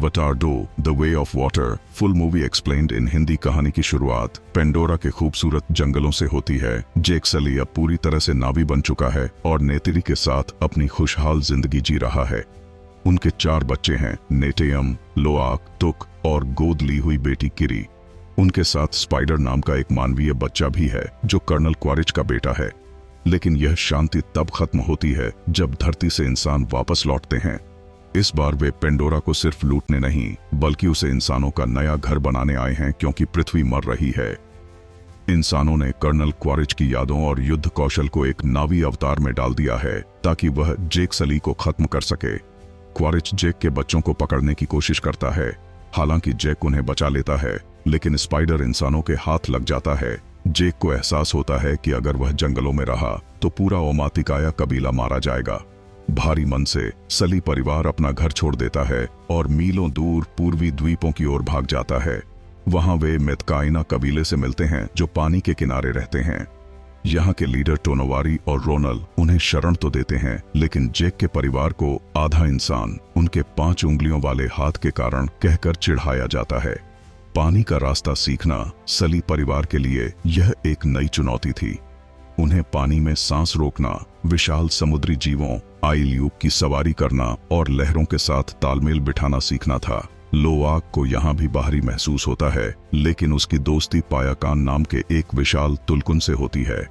अवतार 2 the way of water full movie explained इन हिंदी। कहानी की शुरुआत पेंडोरा के खूबसूरत जंगलों से होती है। जेक सली अब पूरी तरह से नावी बन चुका है और नेतरी के साथ अपनी खुशहाल जिंदगी जी रहा है। उनके 4 बच्चे हैं, नेटेयम, लोआक, तुक और गोद ली हुई बेटी किरी। उनके साथ स्पाइडर नाम का एक मानवीय बच्चा भी है जो कर्नल क्वारिज का बेटा है। लेकिन यह शांति तब खत्म होती है जब धरती से इंसान वापस लौटते हैं। इस बार वे पेंडोरा को सिर्फ लूटने नहीं बल्कि उसे इंसानों का नया घर बनाने आए हैं, क्योंकि पृथ्वी मर रही है। इंसानों ने कर्नल क्वारिज की यादों और युद्ध कौशल को एक नावी अवतार में डाल दिया है ताकि वह जेक सली को खत्म कर सके। क्वारिज जेक के बच्चों को पकड़ने की कोशिश करता है। हालांकि जेक उन्हें बचा लेता है, लेकिन स्पाइडर इंसानों के हाथ लग जाता है। जेक को एहसास होता है कि अगर वह जंगलों में रहा तो पूरा ओमातिकाया कबीला मारा जाएगा। भारी मन से सली परिवार अपना घर छोड़ देता है और मीलों दूर पूर्वी द्वीपों की ओर भाग जाता है। वहां वे मेतकाइना कबीले से मिलते हैं जो पानी के किनारे रहते हैं। यहाँ के लीडर टोनोवारी और रोनल उन्हें शरण तो देते हैं, लेकिन जेक के परिवार को आधा इंसान उनके 5 उंगलियों वाले हाथ के कारण कहकर चिढ़ाया जाता है। पानी का रास्ता सीखना सली परिवार के लिए यह एक नई चुनौती थी। उन्हें पानी में सांस रोकना, विशाल समुद्री जीवों आइल्यूब की सवारी करना और लहरों के साथ तालमेल बिठाना सीखना था। लोआक को यहाँ भी बाहरी महसूस होता है, लेकिन उसकी दोस्ती पायाकान नाम के एक विशाल तुलकुन से होती है।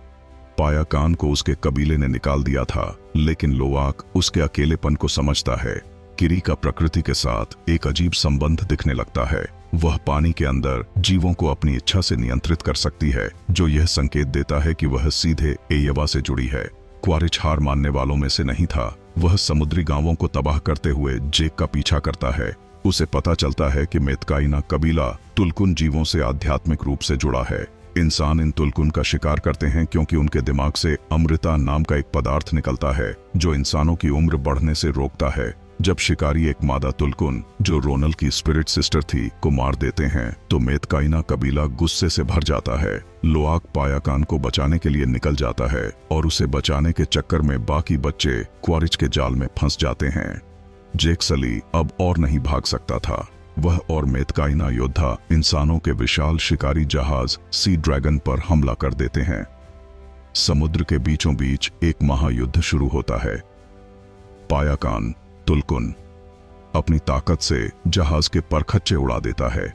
पायाकान को उसके कबीले ने निकाल दिया था, लेकिन लोआक उसके अकेलेपन को समझता है। किरी का प्रकृति के साथ एक अजीब संबंध दिखने लगता है। वह पानी के अंदर जीवों को अपनी इच्छा से नियंत्रित कर सकती है, जो यह संकेत देता है कि वह सीधे एयवा से जुड़ी है। क्वारिज हार मानने वालों में से नहीं था। वह समुद्री गांवों को तबाह करते हुए जेक का पीछा करता है। उसे पता चलता है कि मेतकाइना कबीला तुलकुन जीवों से आध्यात्मिक रूप से जुड़ा है। इंसान इन तुलकुन का शिकार करते हैं क्योंकि उनके दिमाग से अमृता नाम का एक पदार्थ निकलता है जो इंसानों की उम्र बढ़ने से रोकता है। जब शिकारी एक मादा तुलकुन, जो रोनल की स्पिरिट सिस्टर थी, को मार देते हैं तो मेतकाइना कबीला गुस्से से भर जाता है। लोआक पायाकान को बचाने के लिए निकल जाता है और उसे बचाने के चक्कर में बाकी बच्चे क्वारिज के जाल में फंस जाते हैं। जेक सली अब और नहीं भाग सकता था। वह और मेतकाइना योद्धा इंसानों के विशाल शिकारी जहाज सी ड्रैगन पर हमला कर देते हैं। समुद्र के बीचों बीच एक महायुद्ध शुरू होता है। पायाकान तुलकुन अपनी ताकत से जहाज के परखच्चे उड़ा देता है।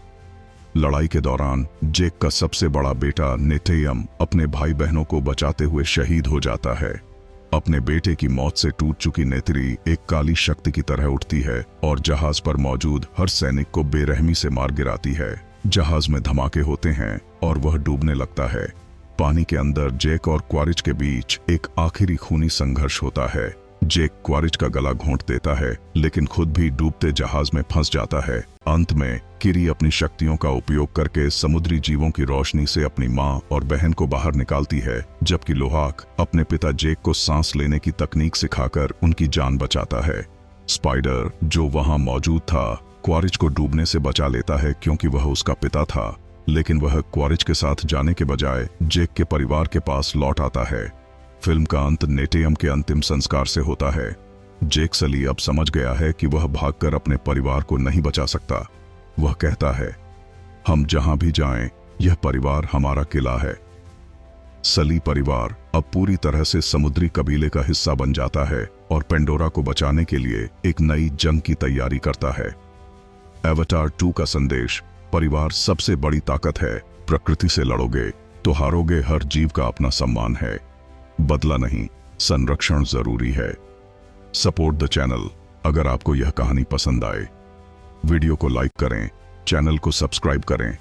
लड़ाई के दौरान जेक का सबसे बड़ा बेटा नेटेयम अपने भाई बहनों को बचाते हुए शहीद हो जाता है। अपने बेटे की मौत से टूट चुकी नेत्री एक काली शक्ति की तरह उठती है और जहाज पर मौजूद हर सैनिक को बेरहमी से मार गिराती है। जहाज में धमाके होते हैं और वह डूबने लगता है। पानी के अंदर जेक और क्वारिज के बीच एक आखिरी खूनी संघर्ष होता है। जेक क्वारिज का गला घोंट देता है, लेकिन खुद भी डूबते जहाज में फंस जाता है। अंत में किरी अपनी शक्तियों का उपयोग करके समुद्री जीवों की रोशनी से अपनी मां और बहन को बाहर निकालती है, जबकि लोहाक अपने पिता जेक को सांस लेने की तकनीक सिखाकर उनकी जान बचाता है। स्पाइडर, जो वहां मौजूद था, क्वारिज को डूबने से बचा लेता है क्योंकि वह उसका पिता था, लेकिन वह क्वारिज के साथ जाने के बजाय जेक के परिवार के पास लौट आता है। फिल्म का अंत नेटेयम के अंतिम संस्कार से होता है। जेक सली अब समझ गया है कि वह भागकर अपने परिवार को नहीं बचा सकता। वह कहता है, हम जहां भी जाएं, यह परिवार हमारा किला है। सली परिवार अब पूरी तरह से समुद्री कबीले का हिस्सा बन जाता है और पेंडोरा को बचाने के लिए एक नई जंग की तैयारी करता है। अवतार 2 का संदेश: परिवार सबसे बड़ी ताकत है। प्रकृति से लड़ोगे तो हारोगे। हर जीव का अपना सम्मान है। बदला नहीं, संरक्षण जरूरी है। Support the channel. अगर आपको यह कहानी पसंद आए, वीडियो को लाइक करें, चैनल को सब्सक्राइब करें